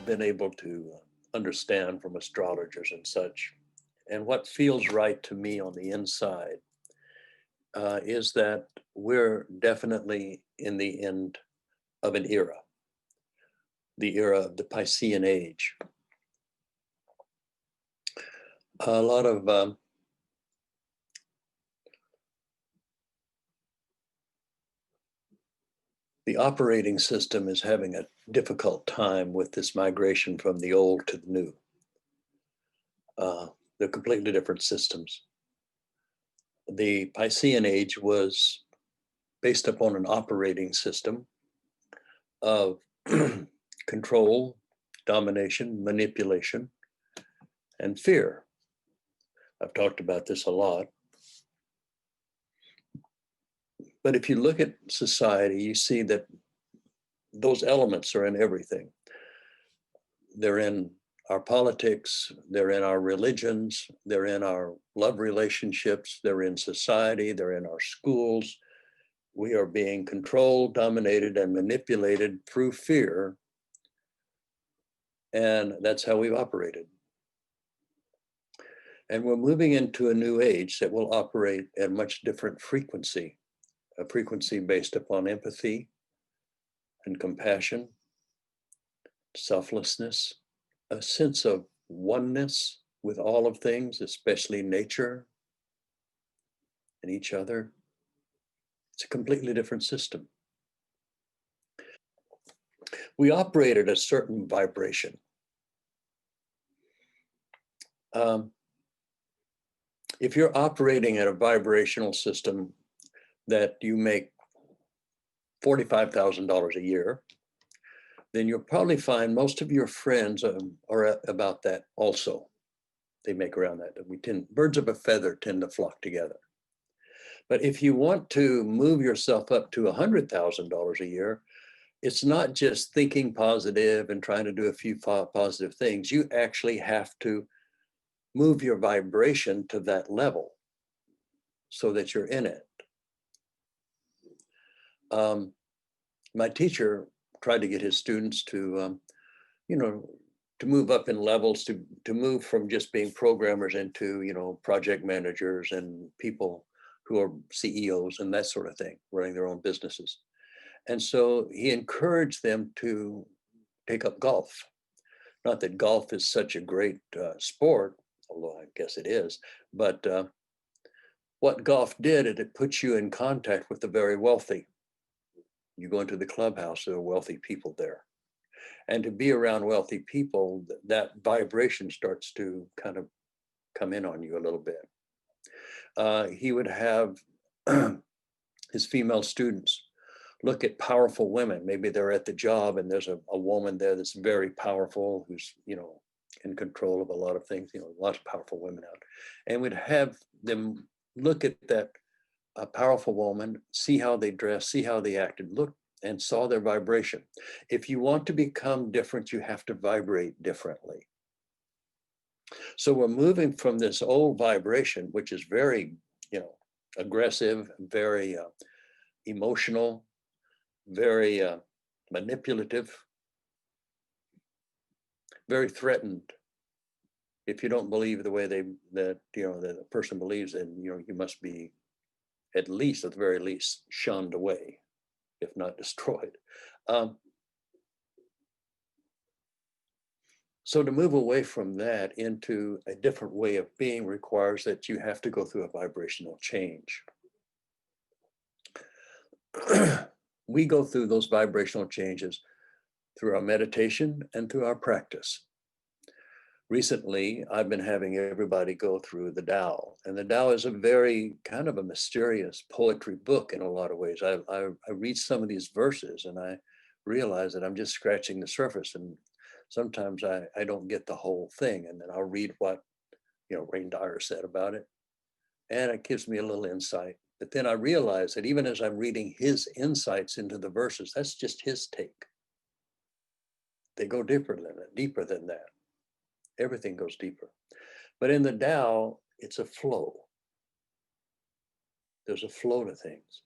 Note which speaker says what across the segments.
Speaker 1: been able to understand from astrologers and such, and what feels right to me on the inside, is that we're definitely in the end of an era, the era of the Piscean age. A lot of the operating system is having a difficult time with this migration from the old to the new. They're completely different systems. The Piscean age was based upon an operating system of control, domination, manipulation, and fear. I've talked about this a lot. But if you look at society, you see that those elements are in everything. They're in our politics, they're in our religions, they're in our love relationships, they're in society, they're in our schools. We are being controlled, dominated, and manipulated through fear. And that's how we've operated. And we're moving into a new age that will operate at a much different frequency, a frequency based upon empathy and compassion, selflessness, a sense of oneness with all of things, especially nature and each other. It's a completely different system. We operate at a certain vibration. If you're operating at a vibrational system that you make $45,000 a year, then you'll probably find most of your friends are about that also. They make around that. Birds of a feather tend to flock together. But if you want to move yourself up to $100,000 a year, it's not just thinking positive and trying to do a few positive things. You actually have to move your vibration to that level so that you're in it. My teacher tried to get his students to, to move up in levels, to move from just being programmers into, project managers and people who are CEOs and that sort of thing, running their own businesses. And so he encouraged them to take up golf. Not that golf is such a great sport, although I guess it is, but what golf did is it puts you in contact with the very wealthy. You go into the clubhouse, there are wealthy people there. And to be around wealthy people, that vibration starts to kind of come in on you a little bit. He would have his female students look at powerful women. Maybe they're at the job and there's a woman there that's very powerful, who's, in control of a lot of things, lots of powerful women out. And would have them look at that powerful woman, see how they dress, see how they acted, look and saw their vibration. If you want to become different, you have to vibrate differently. So we're moving from this old vibration, which is very, aggressive, very emotional, very manipulative, very threatened. If you don't believe the way that the person believes, then you must be at the very least shunned away, if not destroyed. So to move away from that into a different way of being requires that you have to go through a vibrational change. We go through those vibrational changes through our meditation and through our practice. Recently, I've been having everybody go through the Tao, and the Tao is a very kind of a mysterious poetry book in a lot of ways. I read some of these verses and I realize that I'm just scratching the surface, and sometimes I don't get the whole thing, and then I'll read what Rain Dyer said about it, and it gives me a little insight. But then I realize that even as I'm reading his insights into the verses, that's just his take. They go deeper than that. Everything goes deeper. But in the Tao, it's a flow. There's a flow to things.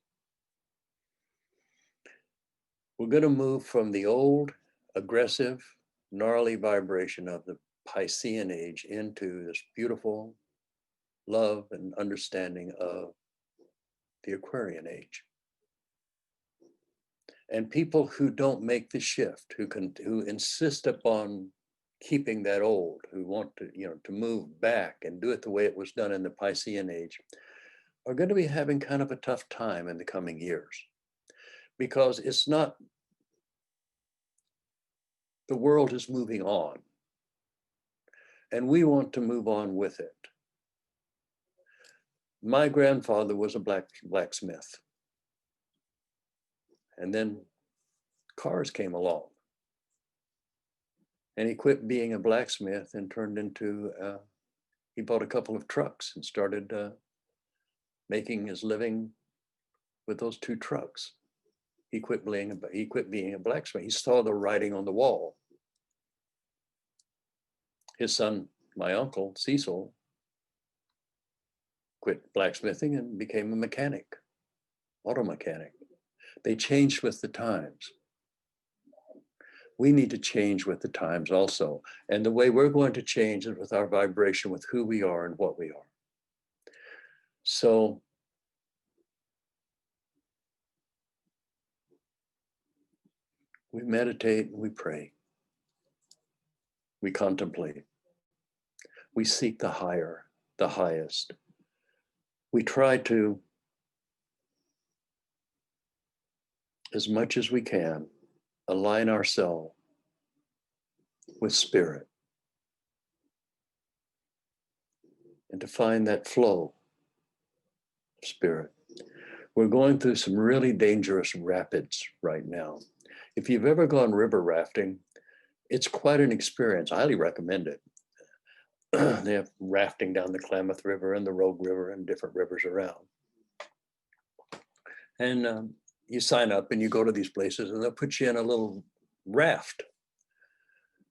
Speaker 1: We're going to move from the old, aggressive, gnarly vibration of the Piscean age into this beautiful love and understanding of the Aquarian age. And people who don't make the shift, who insist upon keeping that old, who want to, to move back and do it the way it was done in the Piscean age, are going to be having kind of a tough time in the coming years, because it's not, the world is moving on, and we want to move on with it. My grandfather was a blacksmith, and then cars came along, and he quit being a blacksmith and turned into, he bought a couple of trucks and started making his living with those two trucks. He quit being a blacksmith. He saw the writing on the wall. His son, my uncle, Cecil, quit blacksmithing and became a mechanic, auto mechanic. They changed with the times. We need to change with the times also. And the way we're going to change is with our vibration, with who we are and what we are. So we meditate and we pray. We contemplate. We seek the higher, the highest. We try to, as much as we can, align ourselves with spirit and to find that flow of spirit. We're going through some really dangerous rapids right now. If you've ever gone river rafting, it's quite an experience. I highly recommend it. They have rafting down the Klamath River and the Rogue River and different rivers around. And you sign up and you go to these places and they'll put you in a little raft.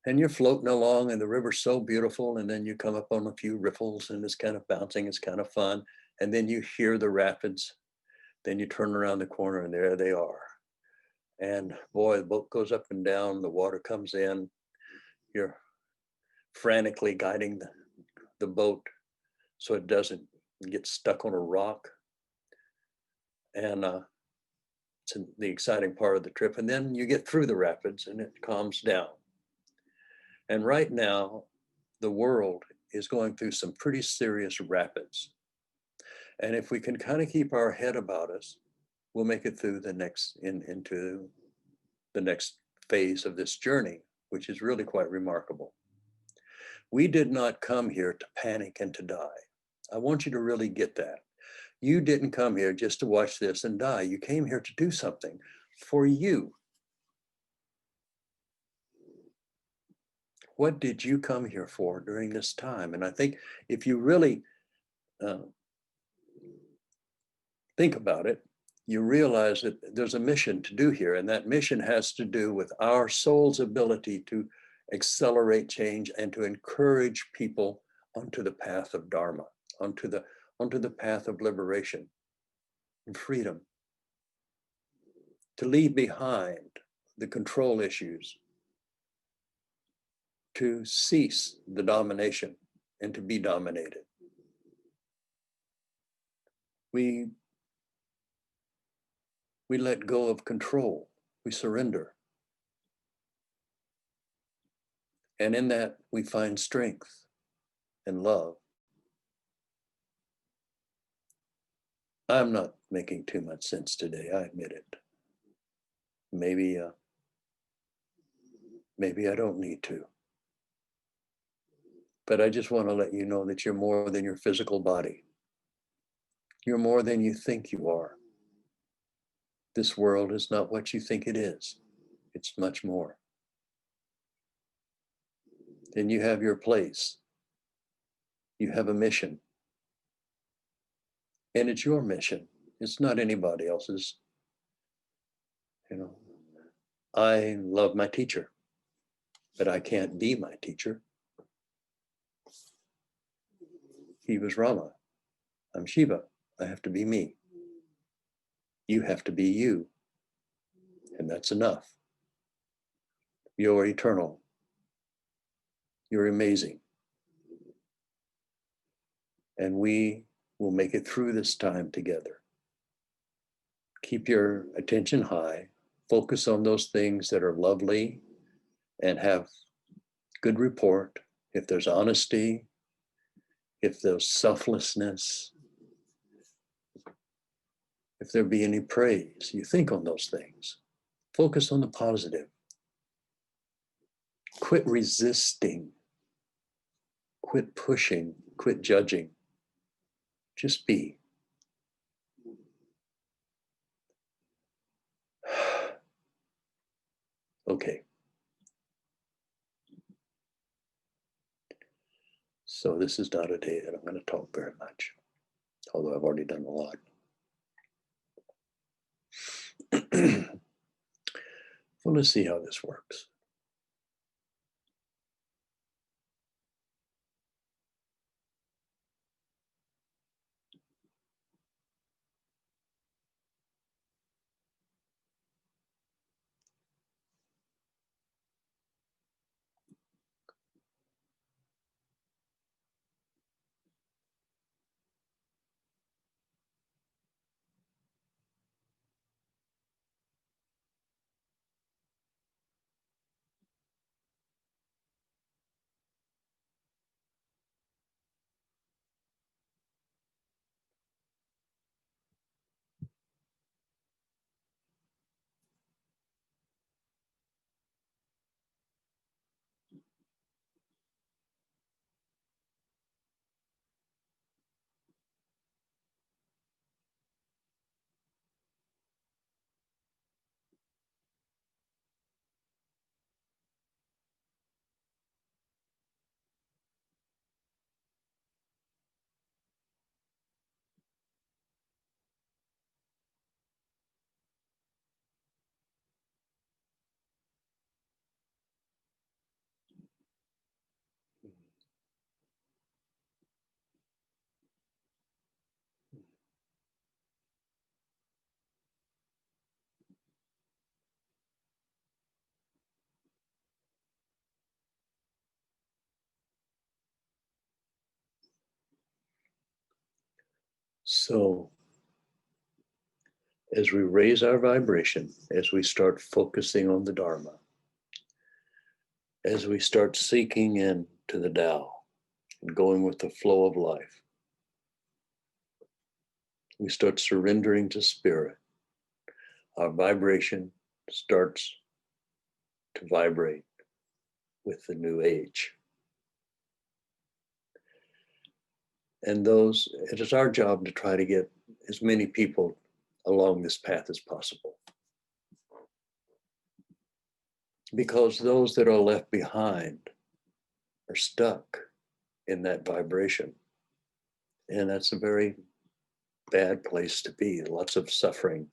Speaker 1: And you're floating along and the river's so beautiful. And then you come up on a few riffles and it's kind of bouncing, it's kind of fun. And then you hear the rapids. Then you turn around the corner and there they are. And boy, the boat goes up and down, the water comes in. You're frantically guiding the boat so it doesn't get stuck on a rock. And it's the exciting part of the trip. And then you get through the rapids and it calms down. And right now, the world is going through some pretty serious rapids. And if we can kind of keep our head about us, we'll make it through the next, into the next phase of this journey, which is really quite remarkable. We did not come here to panic and to die. I want you to really get that. You didn't come here just to watch this and die. You came here to do something for you. What did you come here for during this time? And I think if you really think about it, you realize that there's a mission to do here. And that mission has to do with our soul's ability to accelerate change and to encourage people onto the path of Dharma, onto the path of liberation and freedom, to leave behind the control issues, to cease the domination and to be dominated. We let go of control, we surrender. And in that, we find strength and love. I'm not making too much sense today, I admit it. Maybe I don't need to. But I just want to let you know that you're more than your physical body. You're more than you think you are. This world is not what you think it is. It's much more. Then you have your place. You have a mission. And it's your mission. It's not anybody else's. I love my teacher, but I can't be my teacher. He was Rama. I'm Shiva. I have to be me. You have to be you. And that's enough. You're eternal. You're amazing. And we will make it through this time together. Keep your attention high. Focus on those things that are lovely and have good report. If there's honesty, if there's selflessness, if there be any praise, you think on those things. Focus on the positive. Quit resisting. Quit pushing. Quit judging. Just be. Okay. So this is not a day that I'm going to talk very much, although I've already done a lot. Well, let's see how this works. So as we raise our vibration, as we start focusing on the Dharma, as we start seeking into the Tao and going with the flow of life, we start surrendering to spirit, our vibration starts to vibrate with the new age. And it is our job to try to get as many people along this path as possible. Because those that are left behind are stuck in that vibration. And that's a very bad place to be. Lots of suffering,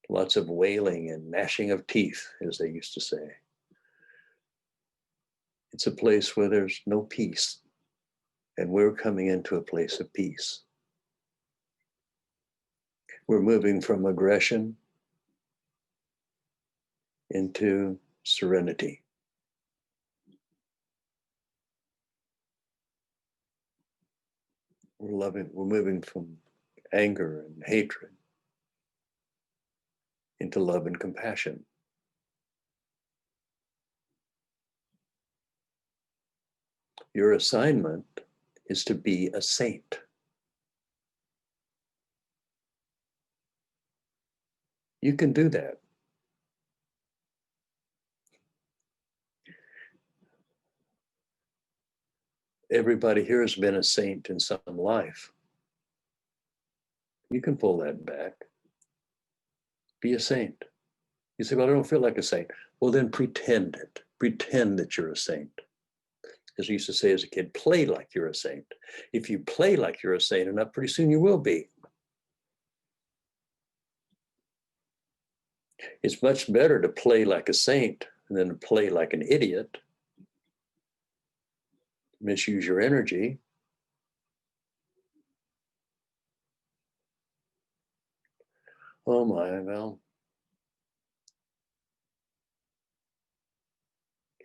Speaker 1: lots of wailing and gnashing of teeth, as they used to say. It's a place where there's no peace. And we're coming into a place of peace. We're moving from aggression into serenity. We're moving from anger and hatred into love and compassion. Your assignment is to be a saint. You can do that. Everybody here has been a saint in some life. You can pull that back. Be a saint. You say, well, I don't feel like a saint. Well, then pretend it. Pretend that you're a saint. As I used to say as a kid, play like you're a saint. If you play like you're a saint enough, pretty soon you will be. It's much better to play like a saint than to play like an idiot. Misuse your energy. Oh my, well,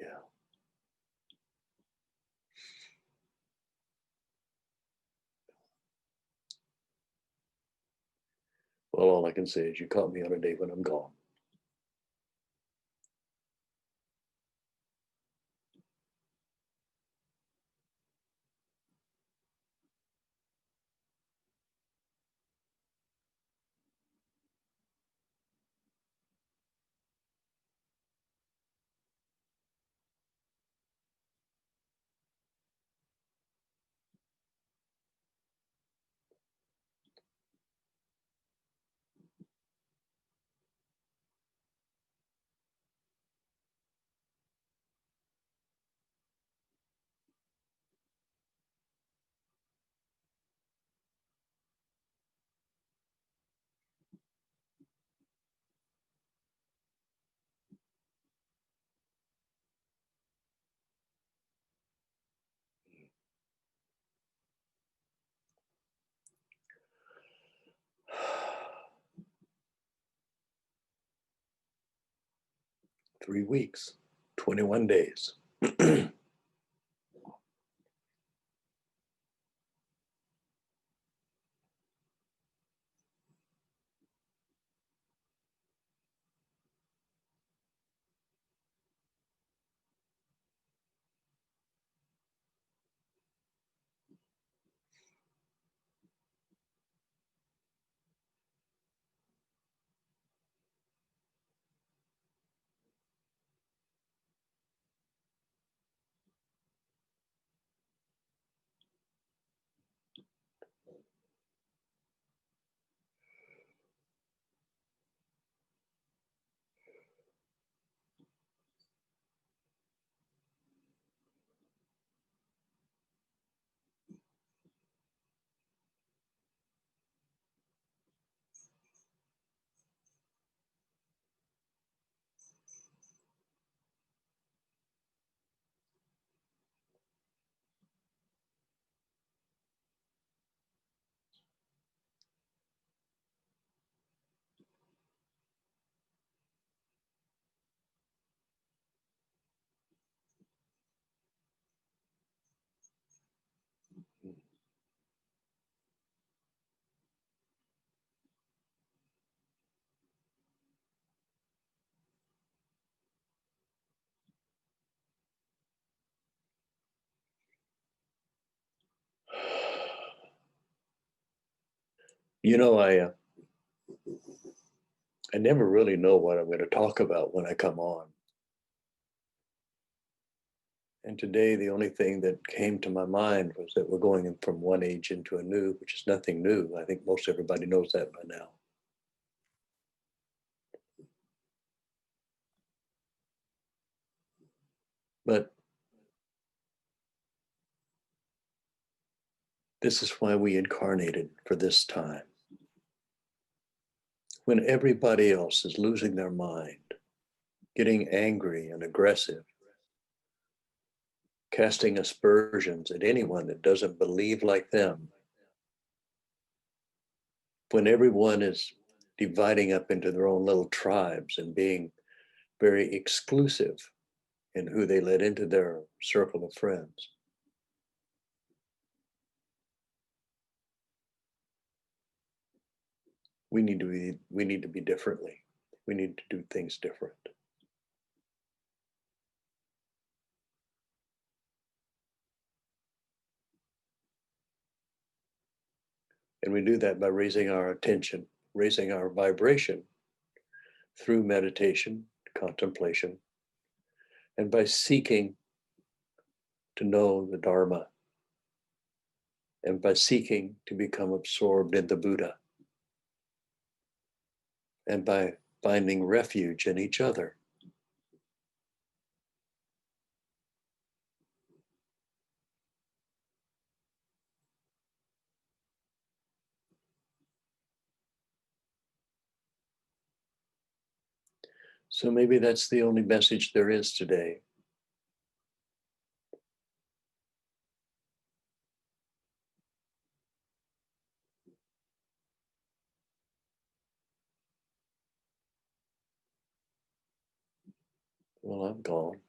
Speaker 1: yeah. Well, all I can say is you caught me on a day when I'm gone. Three weeks, 21 days. You know, I never really know what I'm going to talk about when I come on. And today, the only thing that came to my mind was that we're going from one age into a new, which is nothing new. I think most everybody knows that by now. But this is why we incarnated for this time. When everybody else is losing their mind, getting angry and aggressive, casting aspersions at anyone that doesn't believe like them, when everyone is dividing up into their own little tribes and being very exclusive in who they let into their circle of friends. We need to be differently. We need to do things different. And we do that by raising our attention, raising our vibration through meditation, contemplation, and by seeking to know the Dharma, and by seeking to become absorbed in the Buddha, and by finding refuge in each other. So maybe that's the only message there is today. Well, I'm gone.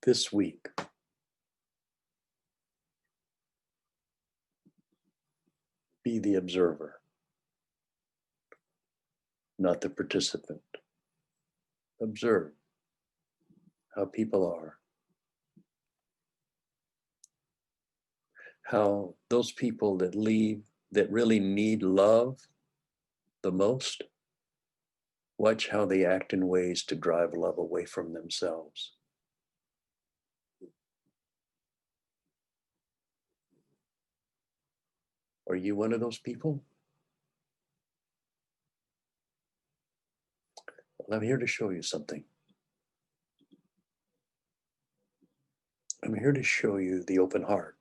Speaker 1: This week, be the observer, not the participant. Observe how people are, how those people that leave, that really need love the most, watch how they act in ways to drive love away from themselves. Are you one of those people? Well, I'm here to show you something. I'm here to show you the open heart.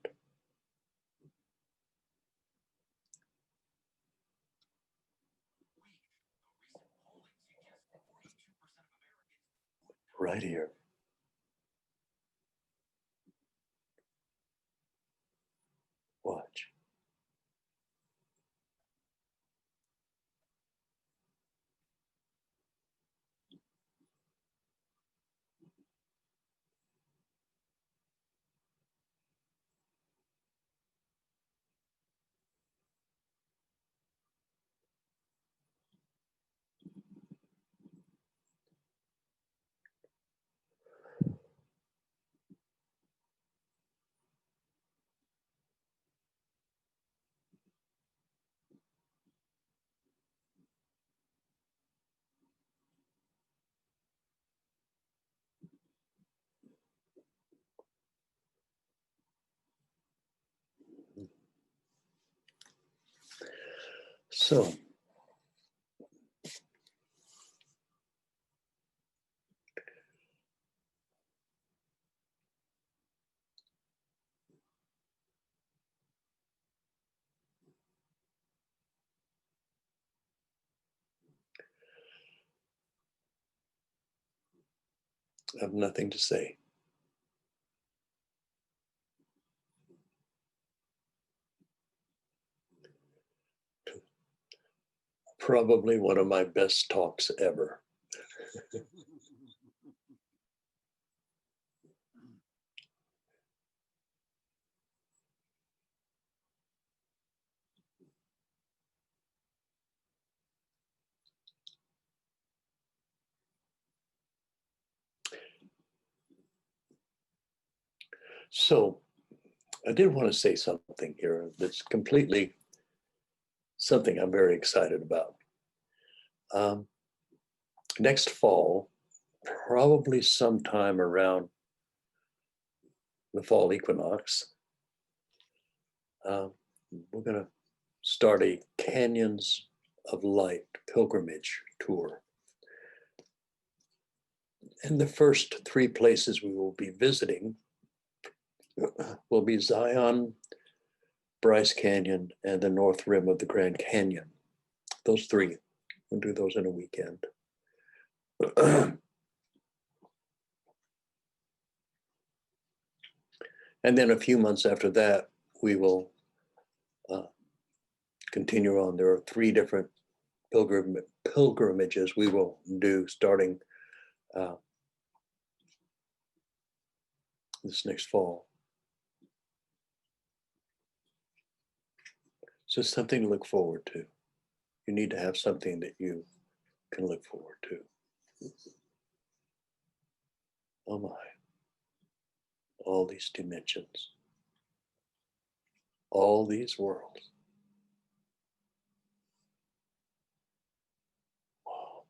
Speaker 1: Right here. Watch. So, I have nothing to say. Probably one of my best talks ever. So, I did want to say something here that's completely something I'm very excited about. Um, Next fall, probably sometime around the fall equinox, we're going to start a Canyons of Light pilgrimage tour. And the first three places we will be visiting will be Zion, Bryce Canyon, and the North Rim of the Grand Canyon. Those three, we'll do those in a weekend. And then a few months after that, we will continue on. There are three different pilgrimages we will do starting this next fall. So it's something to look forward to. You need to have something that you can look forward to. Oh my, all these dimensions, all these worlds. Wow.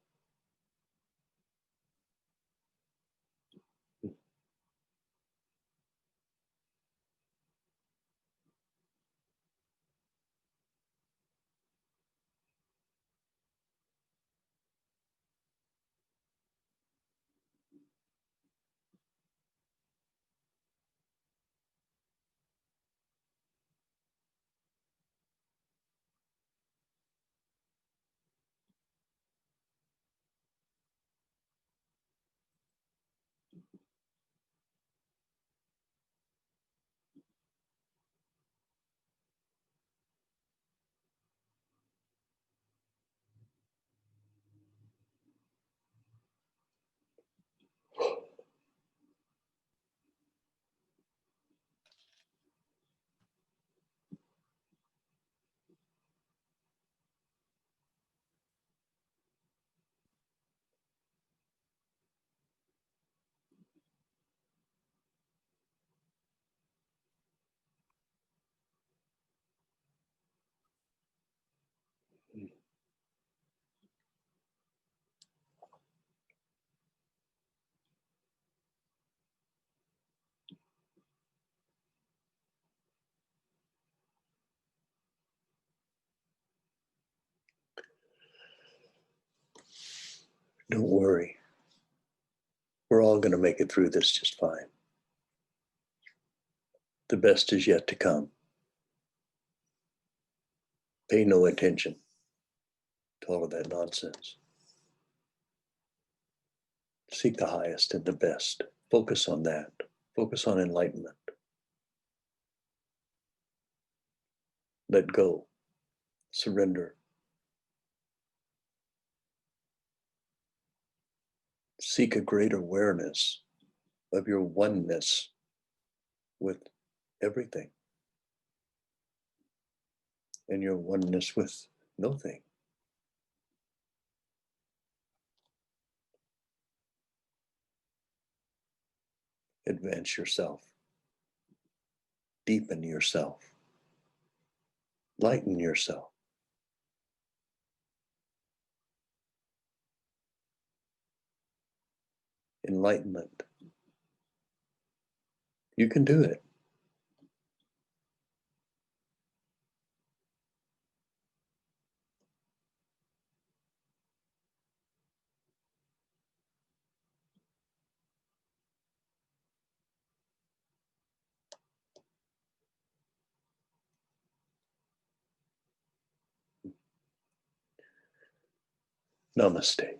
Speaker 1: Don't worry. We're all going to make it through this just fine. The best is yet to come. Pay no attention to all of that nonsense. Seek the highest and the best. Focus on that. Focus on enlightenment. Let go. Surrender. Seek a great awareness of your oneness with everything and your oneness with nothing. Advance yourself. Deepen yourself. Lighten yourself. Enlightenment. You can do it. Namaste.